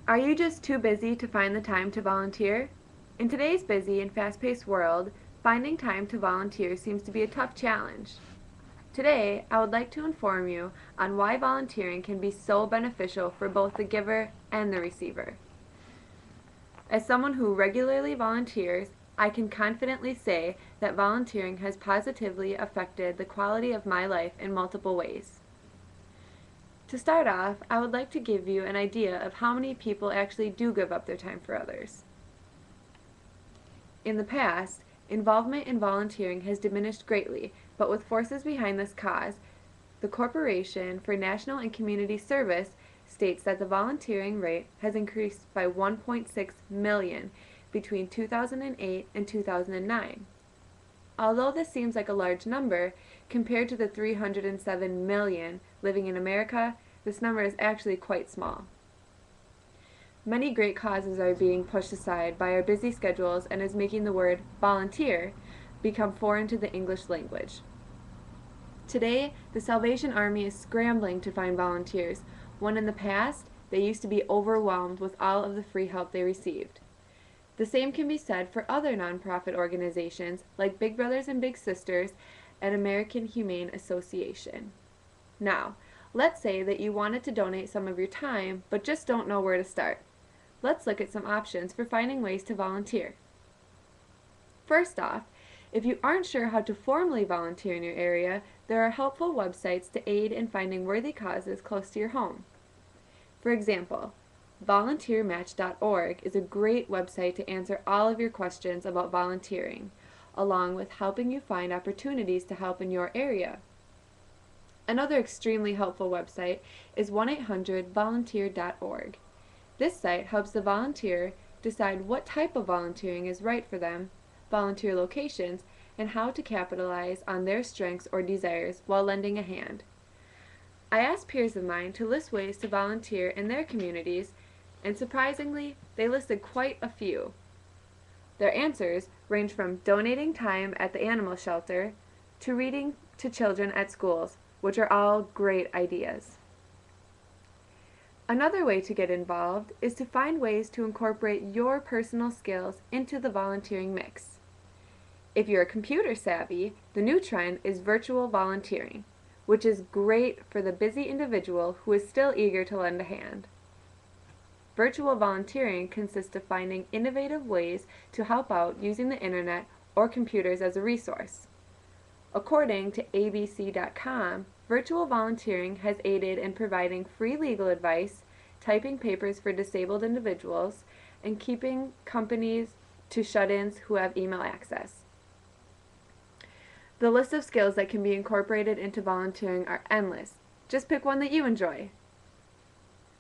Are you just too busy to find the time to volunteer? In today's busy and fast-paced world, finding time to volunteer seems to be a tough challenge. Today, I would like to inform you on why volunteering can be so beneficial for both the giver and the receiver. As someone who regularly volunteers, I can confidently say that volunteering has positively affected the quality of my life in multiple ways. To start off, I would like to give you an idea of how many people actually do give up their time for others. In the past, involvement in volunteering has diminished greatly, but with forces behind this cause, the Corporation for National and Community Service states that the volunteering rate has increased by 1.6 million between 2008 and 2009. Although this seems like a large number, compared to the 307 million living in America, this number is actually quite small. Many great causes are being pushed aside by our busy schedules and is making the word volunteer become foreign to the English language. Today, the Salvation Army is scrambling to find volunteers, when in the past, they used to be overwhelmed with all of the free help they received. The same can be said for other nonprofit organizations like Big Brothers and Big Sisters and American Humane Association. Now, let's say that you wanted to donate some of your time, but just don't know where to start. Let's look at some options for finding ways to volunteer. First off, if you aren't sure how to formally volunteer in your area, there are helpful websites to aid in finding worthy causes close to your home. For example, volunteermatch.org is a great website to answer all of your questions about volunteering, along with helping you find opportunities to help in your area. Another extremely helpful website is 1-800-volunteer.org. This site helps the volunteer decide what type of volunteering is right for them, volunteer locations, and how to capitalize on their strengths or desires while lending a hand. I asked peers of mine to list ways to volunteer in their communities, and surprisingly, they listed quite a few. Their answers range from donating time at the animal shelter to reading to children at schools, which are all great ideas. Another way to get involved is to find ways to incorporate your personal skills into the volunteering mix. If you're computer savvy, the new trend is virtual volunteering, which is great for the busy individual who is still eager to lend a hand. Virtual volunteering consists of finding innovative ways to help out using the internet or computers as a resource. According to abc.com, virtual volunteering has aided in providing free legal advice, typing papers for disabled individuals, and keeping companies to shut-ins who have email access. The list of skills that can be incorporated into volunteering are endless. Just pick one that you enjoy.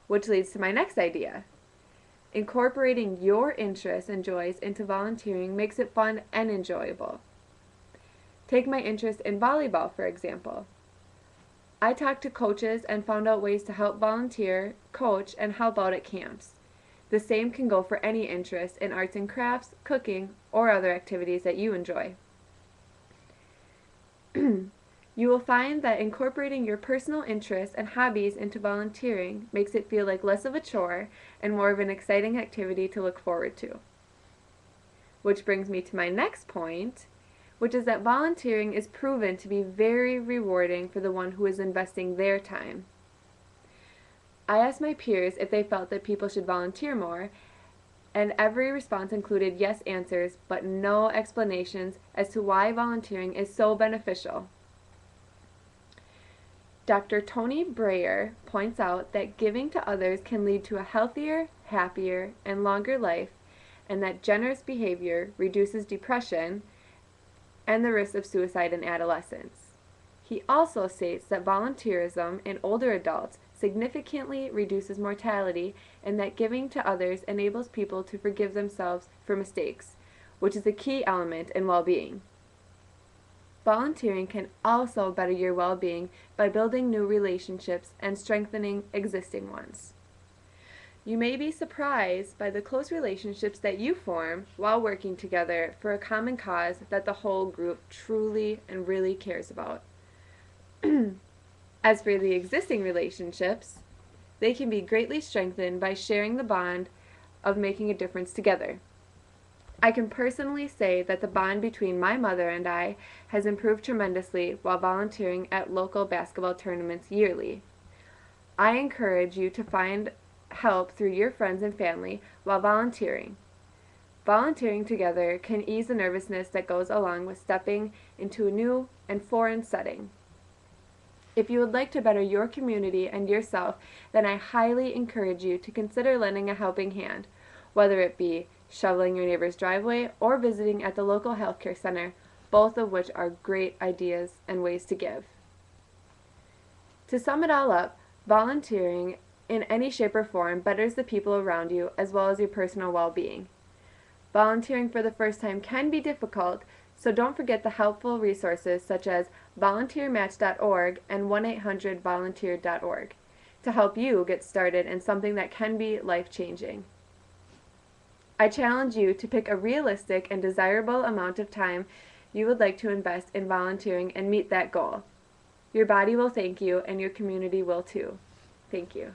Which leads to my next idea. Incorporating your interests and joys into volunteering makes it fun and enjoyable. Take my interest in volleyball, for example. I talked to coaches and found out ways to help volunteer, coach, and help out at camps. The same can go for any interest in arts and crafts, cooking, or other activities that you enjoy. You will find that incorporating your personal interests and hobbies into volunteering makes it feel like less of a chore and more of an exciting activity to look forward to. Which brings me to my next point, which is that volunteering is proven to be very rewarding for the one who is investing their time. I asked my peers if they felt that people should volunteer more, and every response included yes answers, but no explanations as to why volunteering is so beneficial. Dr. Tony Breyer points out that giving to others can lead to a healthier, happier, and longer life, and that generous behavior reduces depression and the risk of suicide in adolescents. He also states that volunteerism in older adults significantly reduces mortality and that giving to others enables people to forgive themselves for mistakes, which is a key element in well-being. Volunteering can also better your well-being by building new relationships and strengthening existing ones. You may be surprised by the close relationships that you form while working together for a common cause that the whole group truly and really cares about. As for the existing relationships, they can be greatly strengthened by sharing the bond of making a difference together. I can personally say that the bond between my mother and I has improved tremendously while volunteering at local basketball tournaments yearly. I encourage you to find help through your friends and family while volunteering. Volunteering together can ease the nervousness that goes along with stepping into a new and foreign setting. If you would like to better your community and yourself, then I highly encourage you to consider lending a helping hand, whether it be shoveling your neighbor's driveway or visiting at the local healthcare center, both of which are great ideas and ways to give. To sum it all up, volunteering in any shape or form betters the people around you as well as your personal well-being. Volunteering for the first time can be difficult, so don't forget the helpful resources such as volunteermatch.org and 1-800-volunteer.org to help you get started in something that can be life-changing. I challenge you to pick a realistic and desirable amount of time you would like to invest in volunteering and meet that goal. Your body will thank you, and your community will too. Thank you.